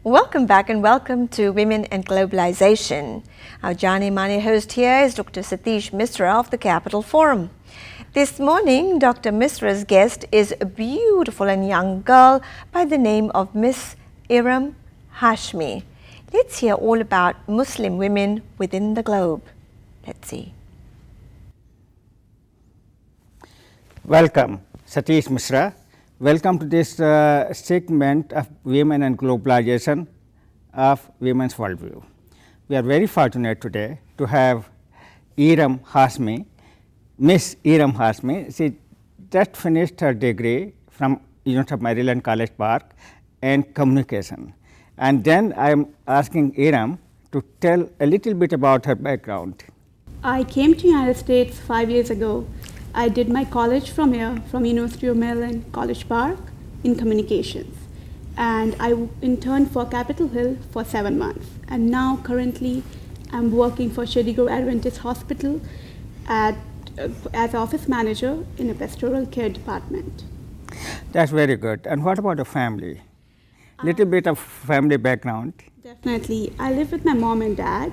Welcome back and welcome to Women and Globalization. Our Jani Mani host here is Dr. Satish Misra of the Capital Forum. This morning, Dr. Misra's guest is a beautiful and young girl by the name of Miss Iram Hashmi. Let's hear all about Muslim women within the globe. Let's see. Welcome, Satish Misra. Welcome to this segment of Women and Globalization of Women's Worldview. We are very fortunate today to have Iram Hashmi, Miss Iram Hashmi. She just finished her degree from University of Maryland College Park in communication. And then I am asking Iram to tell a little bit about her background. I came to United States 5 years ago. I did my college from here, from University of Maryland College Park in communications. And I interned for Capitol Hill for 7 months. And now currently I'm working for Shady Grove Adventist Hospital as office manager in a pastoral care department. That's very good. And what about the family? Little bit of family background. Definitely. I live with my mom and dad,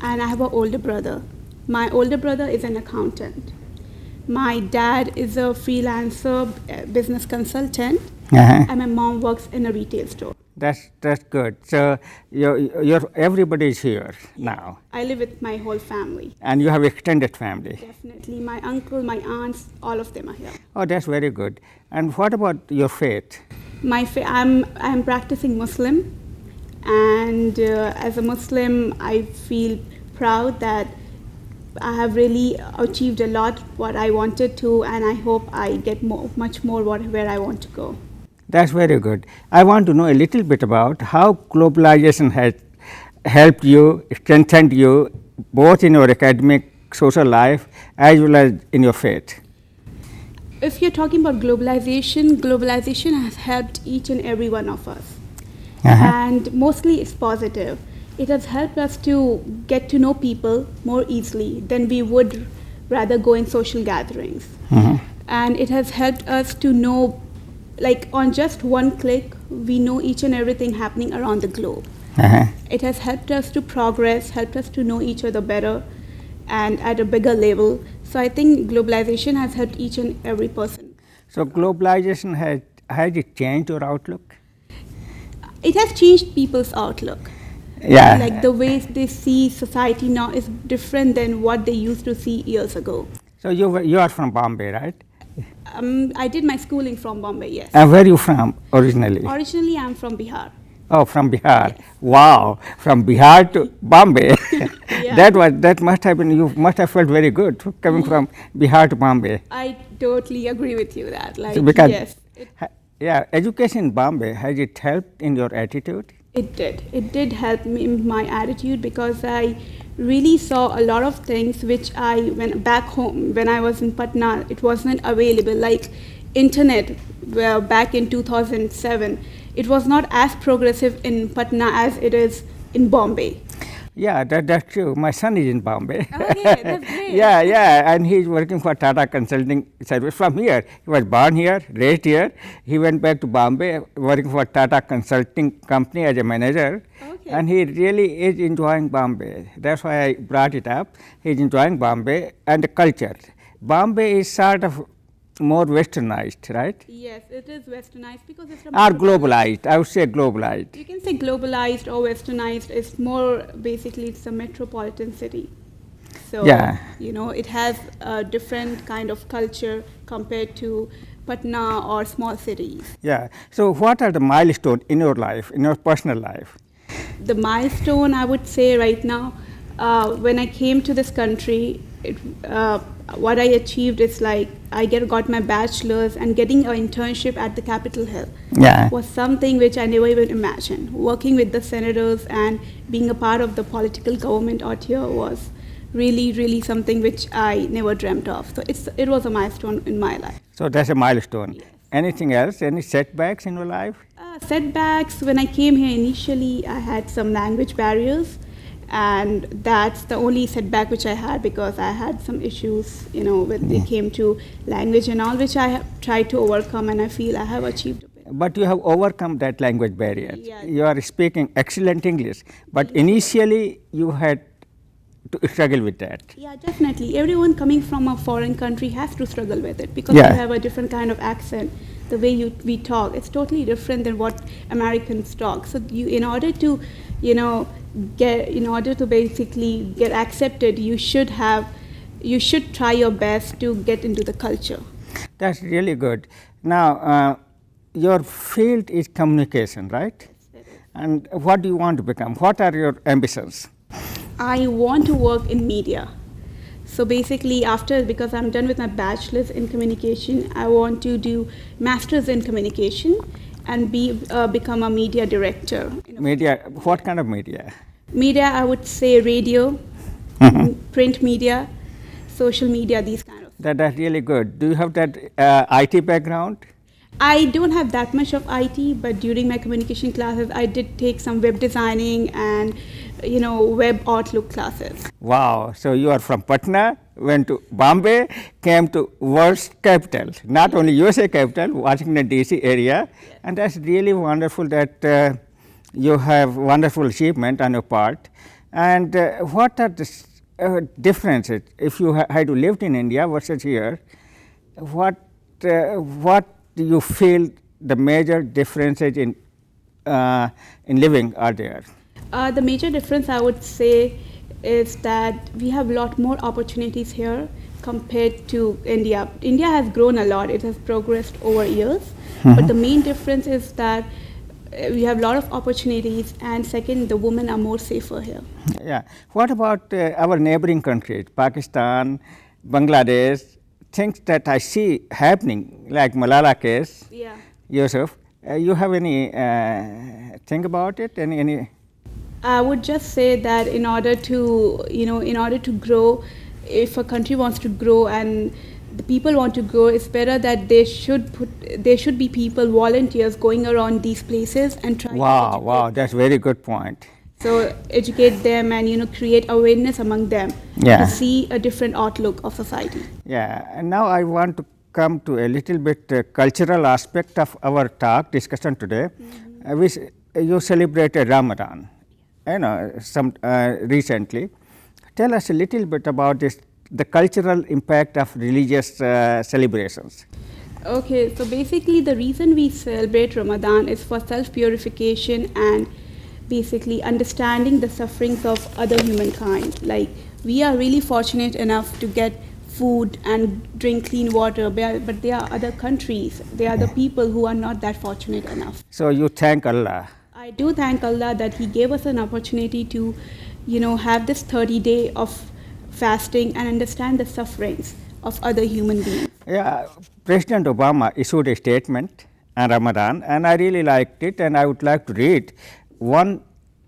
and I have an older brother. My older brother is an accountant. My dad is a freelancer, business consultant, and my mom works in a retail store. That's good. So everybody is here now. I live with my whole family. And you have extended family. Definitely. My uncle, my aunts, all of them are here. Oh, that's very good. And what about your faith? I'm practicing Muslim, and as a Muslim, I feel proud that I have really achieved a lot what I wanted to, and I hope I get much more where I want to go. That's very good. I want to know a little bit about how globalization has helped you, strengthened you, both in your academic, social life, as well as in your faith. If you're talking about globalization has helped each and every one of us. And mostly it's positive. It has helped us to get to know people more easily than we would rather go in social gatherings. And it has helped us to know, like on just one click, we know each and everything happening around the globe. It has helped us to progress, helped us to know each other better and at a bigger level. So I think globalization has helped each and every person. So globalization has it changed your outlook? It has changed people's outlook. Yeah. Like the way they see society now is different than what they used to see years ago. So you are from Bombay, right? I did my schooling from Bombay, yes. And where are you from originally? Originally, I'm from Bihar. Oh, from Bihar. Yes. Wow, from Bihar to Bombay. Yeah. That must have been, you must have felt very good coming from Bihar to Bombay. I totally agree with you that. Like, So because yes. yeah, education in Bombay, has it helped in your attitude? It did. It did help me in my attitude because I really saw a lot of things which went back home when I was in Patna, it wasn't available. Like internet, back in 2007, it was not as progressive in Patna as it is in Bombay. Yeah, that's true. My son is in Bombay. Okay, that's great. Yeah, and he's working for Tata Consulting Service from here. He was born here, raised here. He went back to Bombay, working for Tata Consulting Company as a manager. Okay. And he really is enjoying Bombay. That's why I brought it up. He's enjoying Bombay and the culture. Bombay is sort of more westernized, right? Yes, it is westernized because it's a Or globalized. I would say globalized. You can say globalized or westernized. It's more basically it's a metropolitan city. So Yeah. it has a different kind of culture compared to Patna or small cities. Yeah. So what are the milestones in your life, in your personal life? The milestone I would say right now, when I came to this country, what I achieved is like I got my bachelor's, and getting an internship at the Capitol Hill Yeah. was something which I never even imagined. Working with the senators and being a part of the political government out here was really, really something which I never dreamt of. So it was a milestone in my life. So that's a milestone. Yes. Anything else? Any setbacks in your life? Setbacks, when I came here initially, I had some language barriers. And that's the only setback which I had because I had some issues, when it came to language and all, which I have tried to overcome, and I feel I have achieved a bit. But you have overcome that language barrier. Yeah. You are speaking excellent English, but initially you had to struggle with that. Yeah, definitely. Everyone coming from a foreign country has to struggle with it because Yeah. we have a different kind of accent. The way we talk, it's totally different than what Americans talk. So in order to, in order to basically get accepted, you should try your best to get into the culture. That's really good. Now, your field is communication, right? And what do you want to become? What are your ambitions? I want to work in media. So basically, because I'm done with my bachelor's in communication, I want to do master's in communication and become a media director. Media, what kind of media? Media, I would say radio, print media, social media, these kind of. That's really good. Do you have that IT background? I don't have that much of IT, but during my communication classes, I did take some web designing and web outlook classes. Wow, so you are from Patna, went to Bombay, came to world's capital, not only USA capital, Washington DC area, and that's really wonderful that you have wonderful achievement on your part. And what are the differences if you had to live in India versus here? What do you feel the major differences in living are there? The major difference I would say is that we have a lot more opportunities here compared to India. India has grown a lot, it has progressed over years, but the main difference is that we have a lot of opportunities, and second, the women are more safer here. Yeah. What about our neighboring countries, Pakistan, Bangladesh, things that I see happening, like Malala case, Yeah. Yusuf, you have any think about it? Any? I would just say that in order to grow, if a country wants to grow and the people want to grow, it's better that there should be people, volunteers going around these places and trying to educate. Wow, that's very good point. So educate them and create awareness among them Yeah. to see a different outlook of society. Yeah, and now I want to come to a little bit cultural aspect of our talk discussion today. You celebrated Ramadan, some recently. Tell us a little bit about the cultural impact of religious celebrations. Okay, so basically the reason we celebrate Ramadan is for self-purification and basically understanding the sufferings of other humankind. Like, we are really fortunate enough to get food and drink clean water, but there are other countries, there are the people who are not that fortunate enough. So you thank Allah. I do thank Allah that He gave us an opportunity to, have this 30 days of fasting and understand the sufferings of other human beings. Yeah, President Obama issued a statement on Ramadan, and I really liked it, and I would like to read one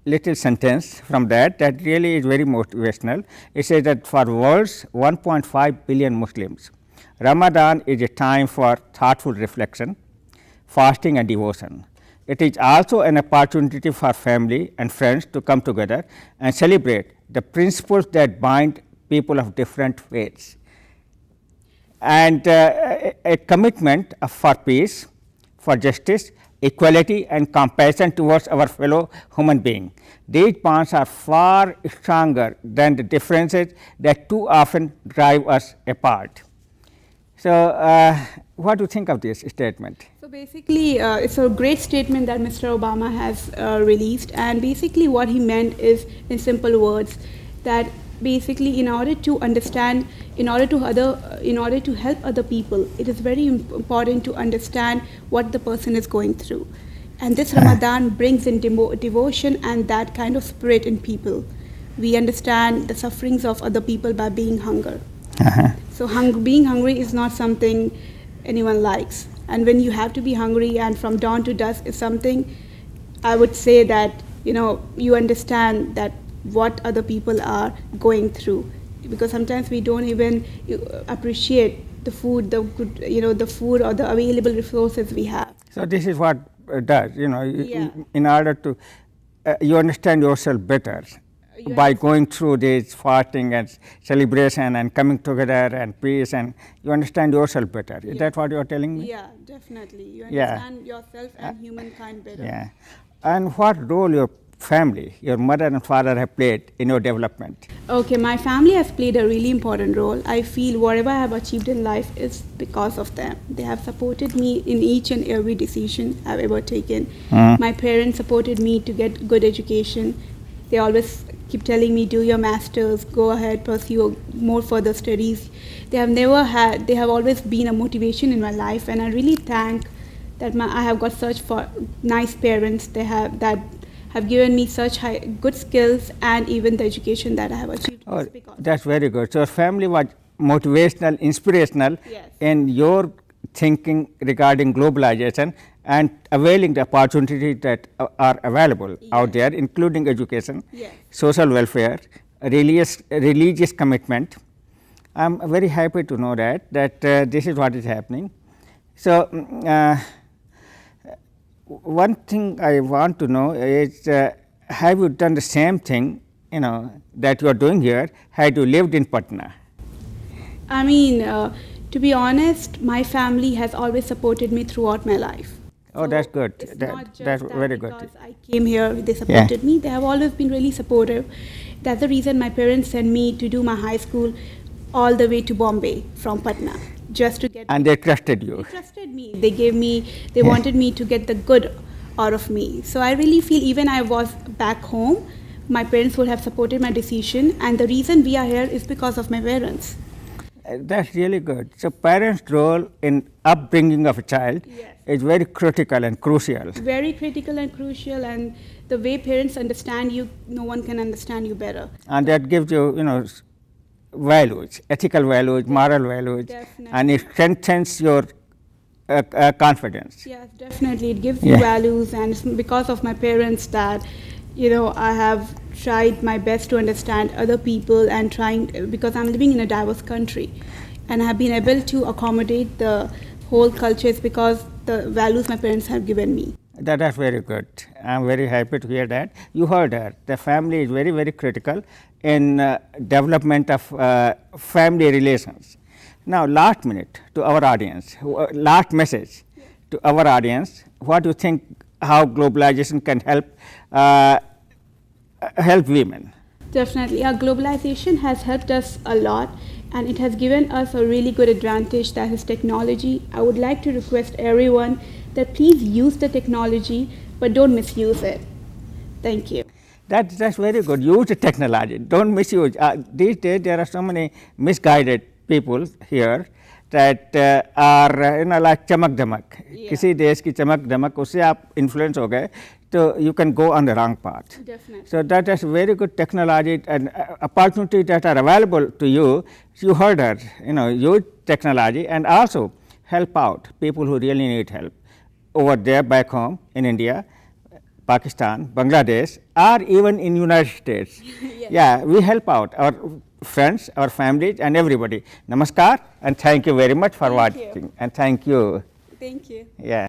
little sentence from that really is very motivational. It says that for world's 1.5 billion Muslims, Ramadan is a time for thoughtful reflection, fasting and devotion. It is also an opportunity for family and friends to come together and celebrate the principles that bind people of different faiths, and a commitment for peace, for justice, equality and compassion towards our fellow human being. These bonds are far stronger than the differences that too often drive us apart. So, what do you think of this statement? So basically, it's a great statement that Mr. Obama has released, and basically what he meant is, in simple words, that basically in order to understand, in order to help other people, it is very important to understand what the person is going through. And this Ramadan brings in devotion and that kind of spirit in people. We understand the sufferings of other people by being hunger. So being hungry is not something anyone likes. And when you have to be hungry and from dawn to dusk is something, I would say that, you understand that what other people are going through, because sometimes we don't even appreciate the food, the food or the available resources we have. So this is what it does, Yeah. in order to, you understand yourself better You by understand? going through this fasting and celebration and coming together and peace, and you understand yourself better. Is that what you are telling me? Yeah, definitely. You Yeah. understand yourself and humankind better. Yeah. And what role your family, your mother and father have played in your development? Okay, my family has played a really important role. I feel whatever I have achieved in life is because of them. They have supported me in each and every decision I've ever taken. My parents supported me to get good education. They always keep telling me, do your masters, go ahead, pursue more further studies. They have always been a motivation in my life, and I really thank that I have got such nice parents. They have given me such good skills, and even the education that I have achieved. Oh, is because that's very good. So your family was motivational, inspirational Yes. in your thinking regarding globalization and availing the opportunities that are available out Yes. there, including education, Yes. social welfare, religious commitment. I'm very happy to know that this is what is happening. So one thing I want to know is, have you done the same thing, that you are doing here had you lived in Patna? I mean, to be honest, my family has always supported me throughout my life. Oh, that's good. It's That- not just that's that very good. because I came here, they supported me. They have always been really supportive. That's the reason my parents sent me to do my high school all the way to Bombay from Patna, just to get. And they trusted you. They trusted me. They wanted me to get the good out of me. So I really feel even I was back home, my parents would have supported my decision. And the reason we are here is because of my parents. That's really good. So parents' role in upbringing of a child Yes. is very critical and crucial. Very critical and crucial, and the way parents understand you, no one can understand you better. And that gives you, values, ethical values, moral values, Definitely. and it strengthens your confidence. Yes, definitely. It gives Yeah. you values, and it's because of my parents that, I have tried my best to understand other people and because I'm living in a diverse country, and I have been able to accommodate the whole cultures because the values my parents have given me. That's very good. I'm very happy to hear that. You heard her. The family is very, very critical in development of family relations. Now, last minute to our audience, last message to our audience. What do you think? How globalization can help women? Definitely. Globalization has helped us a lot, and it has given us a really good advantage, that is technology. I would like to request everyone that please use the technology, but don't misuse it. Thank you. That's very good. Use the technology. Don't misuse. These days there are so many misguided people here that are like chamak damak. Yeah. किसी देश की चमक दमक उससे आप influence हो गए, so you can go on the wrong path. Definitely. So that is very good technology and opportunities that are available to you. You heard her. Use technology and also help out people who really need help over there back home in India, Pakistan, Bangladesh, or even in United States. Yes. Yeah, we help out our friends, our families, and everybody. Namaskar, and thank you very much for Thank you. watching. And thank you. Thank you. Yeah.